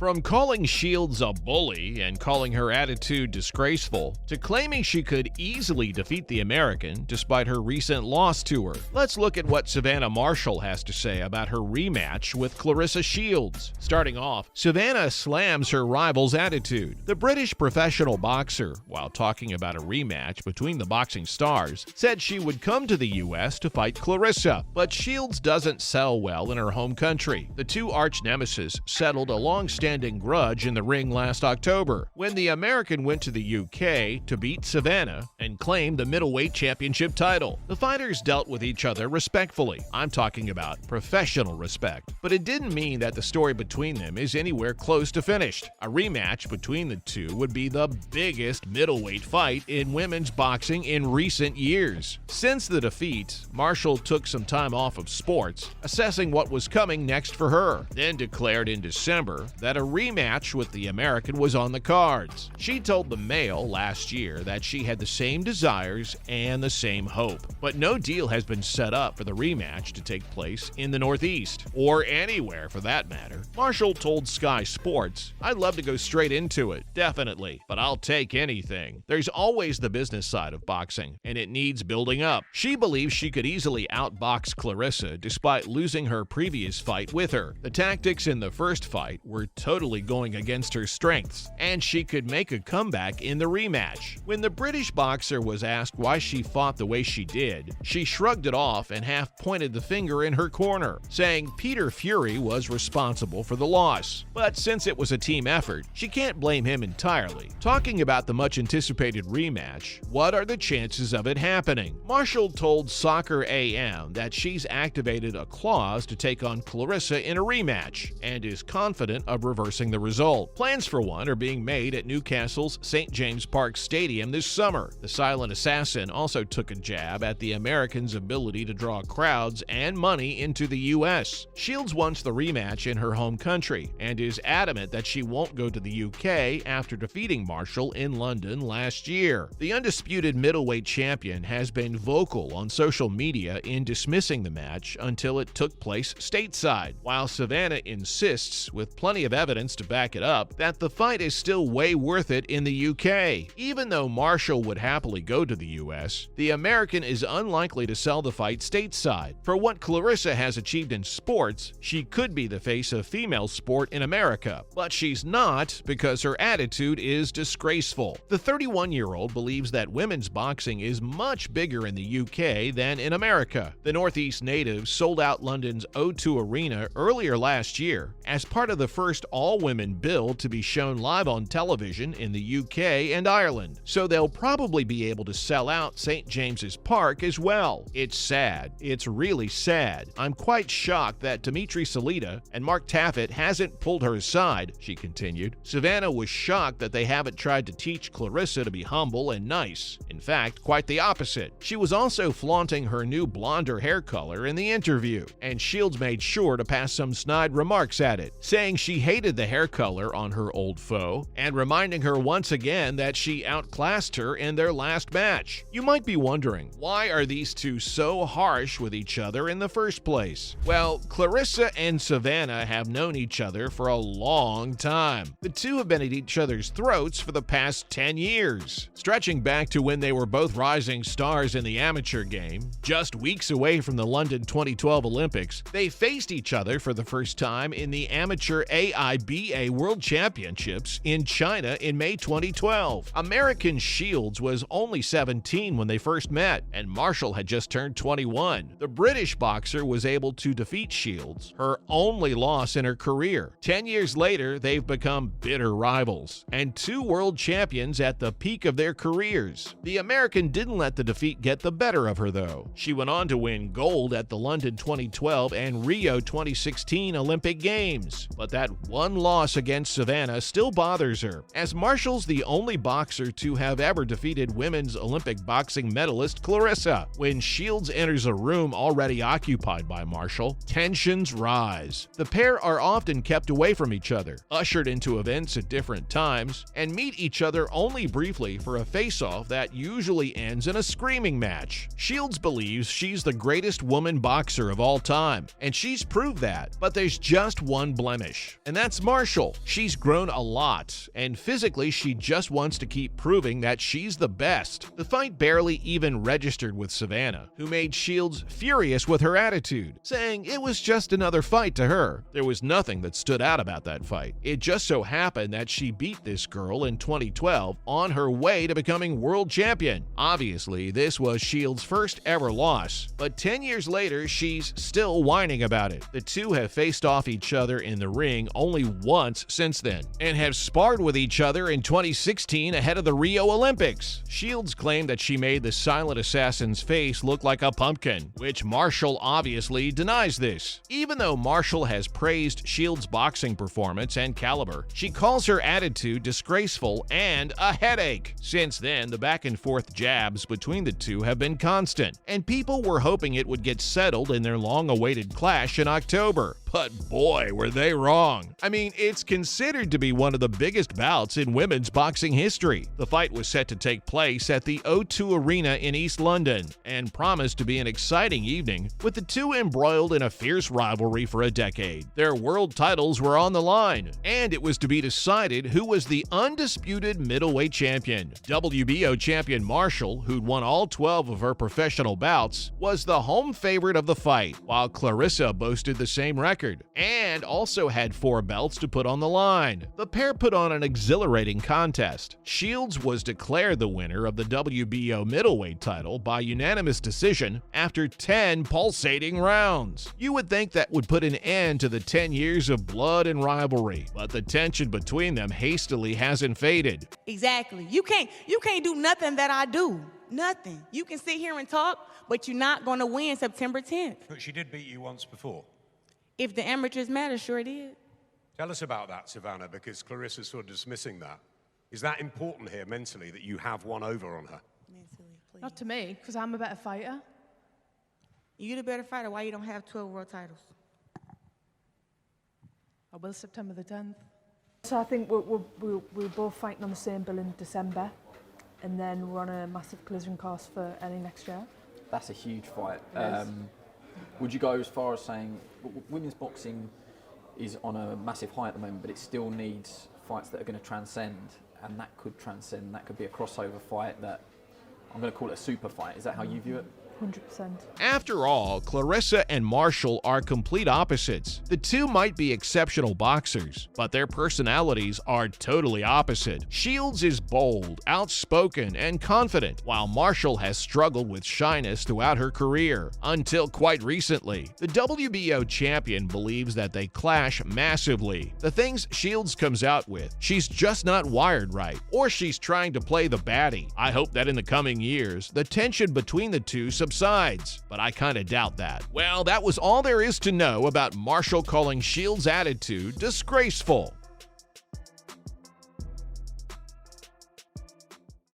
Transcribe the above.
From calling Shields a bully and calling her attitude disgraceful, to claiming she could easily defeat the American despite her recent loss to her, let's look at what Savannah Marshall has to say about her rematch with Claressa Shields. Starting off, Savannah slams her rival's attitude. The British professional boxer, while talking about a rematch between the boxing stars, said she would come to the U.S. to fight Claressa, but Shields doesn't sell well in her home country. The two arch-nemesis settled a long-standing grudge in the ring last October, when the American went to the UK to beat Savannah and claim the middleweight championship title. The fighters dealt with each other respectfully. I'm talking about professional respect. But it didn't mean that the story between them is anywhere close to finished. A rematch between the two would be the biggest middleweight fight in women's boxing in recent years. Since the defeat, Marshall took some time off of sports, assessing what was coming next for her, then declared in December that a rematch with the American was on the cards. She told the Mail last year that she had the same desires and the same hope, but no deal has been set up for the rematch to take place in the Northeast, or anywhere for that matter. Marshall told Sky Sports, "I'd love to go straight into it, definitely, but I'll take anything. There's always the business side of boxing, and it needs building up." She believes she could easily outbox Claressa despite losing her previous fight with her. The tactics in the first fight were totally going against her strengths, and she could make a comeback in the rematch. When the British boxer was asked why she fought the way she did, she shrugged it off and half pointed the finger in her corner, saying Peter Fury was responsible for the loss. But since it was a team effort, she can't blame him entirely. Talking about the much-anticipated rematch, what are the chances of it happening? Marshall told Soccer AM that she's activated a clause to take on Claressa in a rematch, and is confident of reversing the result. Plans for one are being made at Newcastle's St. James Park Stadium this summer. The silent assassin also took a jab at the Americans' ability to draw crowds and money into the U.S. Shields wants the rematch in her home country and is adamant that she won't go to the U.K. after defeating Marshall in London last year. The undisputed middleweight champion has been vocal on social media in dismissing the match until it took place stateside, while Savannah insists, with plenty of evidence to back it up, that the fight is still way worth it in the UK. Even though Marshall would happily go to the US, the American is unlikely to sell the fight stateside. For what Claressa has achieved in sports, she could be the face of female sport in America, but she's not because her attitude is disgraceful. The 31-year-old believes that women's boxing is much bigger in the UK than in America. The Northeast native sold out London's O2 Arena earlier last year as part of the first all-women bill to be shown live on television in the UK and Ireland, so they'll probably be able to sell out St. James's Park as well. It's sad. It's really sad. I'm quite shocked that Dimitri Salita and Mark Taffet hasn't pulled her aside, she continued. Savannah was shocked that they haven't tried to teach Claressa to be humble and nice. In fact, quite the opposite. She was also flaunting her new blonder hair color in the interview, and Shields made sure to pass some snide remarks at it, saying she hated the hair color on her old foe and reminding her once again that she outclassed her in their last match. You might be wondering, why are these two so harsh with each other in the first place? Well, Claressa and Savannah have known each other for a long time. The two have been at each other's throats for the past 10 years, stretching back to when they were both rising stars in the amateur game. Just weeks away from the London 2012 Olympics, they faced each other for the first time in the amateur AIBA World Championships in China in May 2012. American Shields was only 17 when they first met, and Marshall had just turned 21. The British boxer was able to defeat Shields, her only loss in her career. 10 years later, they've become bitter rivals, and two world champions at the peak of their careers. The American didn't let the defeat get the better of her, though. She went on to win gold at the London 2012 and Rio 2016 Olympic Games, but that one loss against Savannah still bothers her, as Marshall's the only boxer to have ever defeated women's Olympic boxing medalist Claressa. When Shields enters a room already occupied by Marshall, tensions rise. The pair are often kept away from each other, ushered into events at different times, and meet each other only briefly for a face-off that usually ends in a screaming match. Shields believes she's the greatest woman boxer of all time, and she's proved that, but there's just one blemish, and that's That's Marshall. She's grown a lot, and physically she just wants to keep proving that she's the best. The fight barely even registered with Savannah, who made Shields furious with her attitude, saying it was just another fight to her. There was nothing that stood out about that fight. It just so happened that she beat this girl in 2012 on her way to becoming world champion. Obviously, this was Shields' first ever loss, but 10 years later, she's still whining about it. The two have faced off each other in the ring only once since then, and have sparred with each other in 2016 ahead of the Rio Olympics. Shields claimed that she made the silent assassin's face look like a pumpkin, which Marshall obviously denies this. Even though Marshall has praised Shields' boxing performance and caliber, she calls her attitude disgraceful and a headache. Since then, the back-and-forth jabs between the two have been constant, and people were hoping it would get settled in their long-awaited clash in October. But boy, were they wrong. I mean, it's considered to be one of the biggest bouts in women's boxing history. The fight was set to take place at the O2 Arena in East London and promised to be an exciting evening, with the two embroiled in a fierce rivalry for a decade. Their world titles were on the line, and it was to be decided who was the undisputed middleweight champion. WBO champion Marshall, who'd won all 12 of her professional bouts, was the home favorite of the fight, while Claressa boasted the same record and also had 4 belts to put on the line. The pair put on an exhilarating contest. Shields was declared the winner of the WBO middleweight title by unanimous decision after 10 pulsating rounds. You would think that would put an end to the 10 years of blood and rivalry, but the tension between them hastily hasn't faded. Exactly. You can't do nothing that I do. Nothing. You can sit here and talk, but you're not going to win September 10th. But she did beat you once before. If the amateurs matter, sure did. Tell us about that, Savannah, because Clarissa's sort of dismissing that. Is that important here mentally, that you have one over on her? Mentally, please. Not to me, because I'm a better fighter. You the better fighter. Why you don't have 12 world titles? I will September the 10th. So I think we're both fighting on the same bill in December, and then we're on a massive collision course for early next year. That's a huge fight. Would you go as far as saying women's boxing is on a massive high at the moment, but it still needs fights that are going to transcend, and that could transcend, that could be a crossover fight that I'm going to call it a super fight. Is that how you view it? 100%. After all, Claressa and Marshall are complete opposites. The two might be exceptional boxers, but their personalities are totally opposite. Shields is bold, outspoken, and confident, while Marshall has struggled with shyness throughout her career, until quite recently. The WBO champion believes that they clash massively. The things Shields comes out with, she's just not wired right, or she's trying to play the baddie. I hope that in the coming years, the tension between the two subsides, but I kinda doubt that. Well, that was all there is to know about Marshall calling Shields' attitude disgraceful.